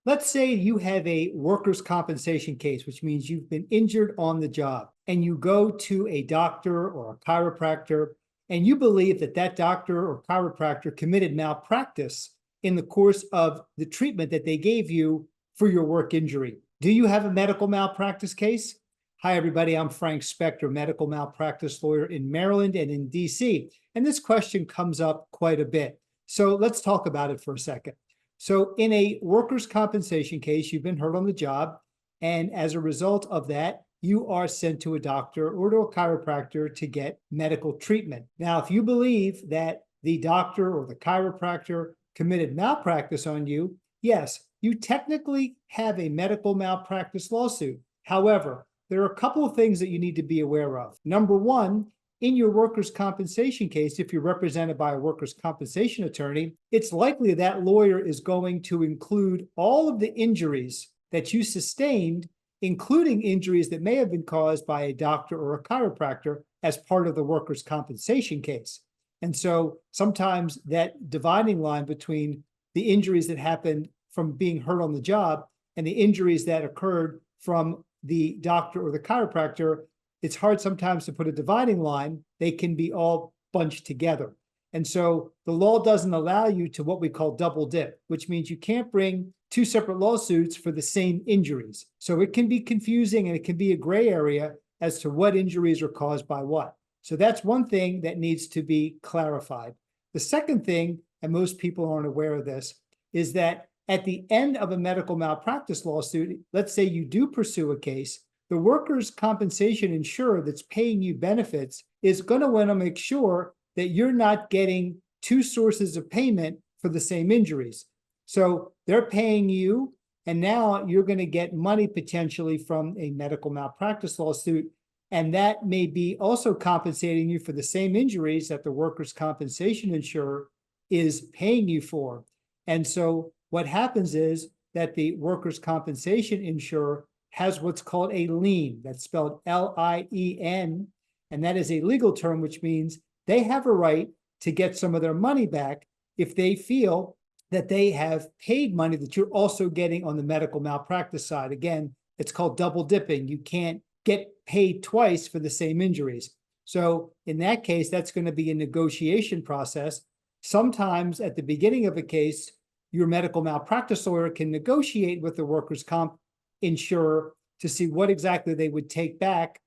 Let's say you have a workers' compensation case, which means you've been injured on the job, and you go to a doctor or a chiropractor, and you believe that that doctor or chiropractor committed malpractice in the course of the treatment that they gave you for your work injury. Do you have a medical malpractice case? Hi, everybody. I'm Frank Spector, medical malpractice lawyer in Maryland and in DC. And this question comes up quite a bit. So let's talk about it for a second. So in a workers' compensation case, you've been hurt on the job, and as a result of that, you are sent to a doctor or to a chiropractor to get medical treatment. Now, if you believe that the doctor or the chiropractor committed malpractice on you, yes, you technically have a medical malpractice lawsuit. However, there are a couple of things that you need to be aware of. Number one, in your workers' compensation case, if you're represented by a workers' compensation attorney, it's likely that lawyer is going to include all of the injuries that you sustained, including injuries that may have been caused by a doctor or a chiropractor as part of the workers' compensation case. And so sometimes that dividing line between the injuries that happened from being hurt on the job and the injuries that occurred from the doctor or the chiropractor, it's hard sometimes to put a dividing line. They can be all bunched together. And so the law doesn't allow you to what we call double dip, which means you can't bring two separate lawsuits for the same injuries. So it can be confusing and it can be a gray area as to what injuries are caused by what. So that's one thing that needs to be clarified. The second thing, and most people aren't aware of this, is that at the end of a medical malpractice lawsuit, let's say you do pursue a case, the workers' compensation insurer that's paying you benefits is going to want to make sure that you're not getting two sources of payment for the same injuries. So they're paying you, and now you're going to get money potentially from a medical malpractice lawsuit, and that may be also compensating you for the same injuries that the workers' compensation insurer is paying you for. And so what happens is that the workers' compensation insurer has what's called a lien. That's spelled L-I-E-N, and that is a legal term, which means they have a right to get some of their money back if they feel that they have paid money that you're also getting on the medical malpractice side. Again, it's called double dipping. You can't get paid twice for the same injuries. So in that case, that's going to be a negotiation process. Sometimes at the beginning of a case, your medical malpractice lawyer can negotiate with the workers' comp insurer to see what exactly they would take back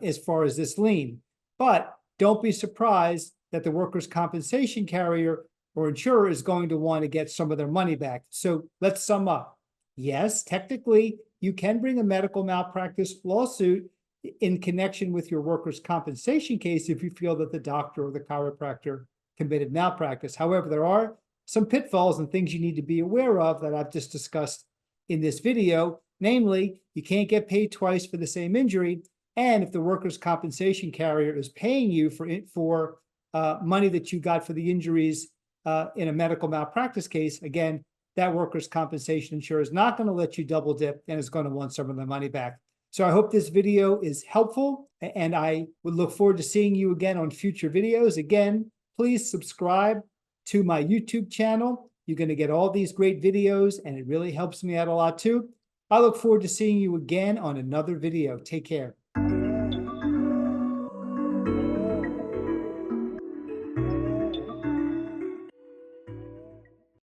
as far as this lien. But don't be surprised that the workers' compensation carrier or insurer is going to want to get some of their money back. So let's sum up. Yes, technically, you can bring a medical malpractice lawsuit in connection with your workers' compensation case if you feel that the doctor or the chiropractor committed malpractice. However, there are some pitfalls and things you need to be aware of that I've just discussed in this video. Namely, you can't get paid twice for the same injury, and if the workers' compensation carrier is paying you for money that you got for the injuries in a medical malpractice case, again, that workers' compensation insurer is not going to let you double dip and is going to want some of the money back. So I hope this video is helpful, and I would look forward to seeing you again on future videos. Again, please subscribe to my YouTube channel. You're going to get all these great videos, and it really helps me out a lot too. I look forward to seeing you again on another video. Take care.